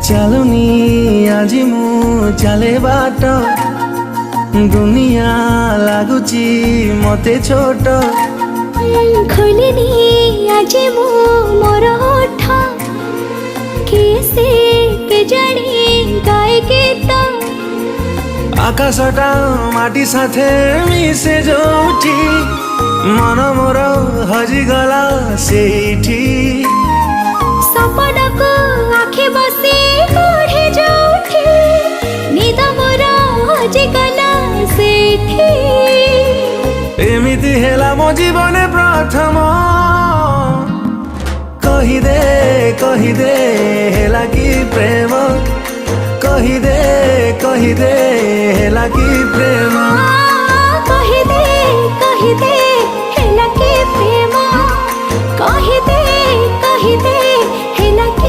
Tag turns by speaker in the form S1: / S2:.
S1: ଚାଲୁନି ଆଜି ମୁଁ ଚାଲେ ବାଟ, ଦୁନିଆ ଲାଗୁଛି ମତେ ଛୋଟ।
S2: ଖୋଲିନି ଆଜି ମୁଁ ମୋର ଓଠ, କିଏ ସେ କେଜାଣି ଗାଏ ଗୀତ।
S1: ଆକାଶଟା ମାଟି ସାଥେ ମିଶେ ଯୋଉଠି, ମନ ମୋର ହଜିଗଲା ସେଇଠି।
S2: ସପନକୁ ଆଖି ବସି ପଢ଼େ ଯୋଉଠି, ନିଦ ମୋର ହଜିଗଲା ସେଇଠି।
S1: ଏମିତି ହେଲା ମୋ ଜୀବନେ ପ୍ରଥମ, କହିଦେ କହିଦେ ହେଲା କି ପ୍ରେମ, କହିଦେ କହିଦେ ହେଲା କି ପ୍ରେମ।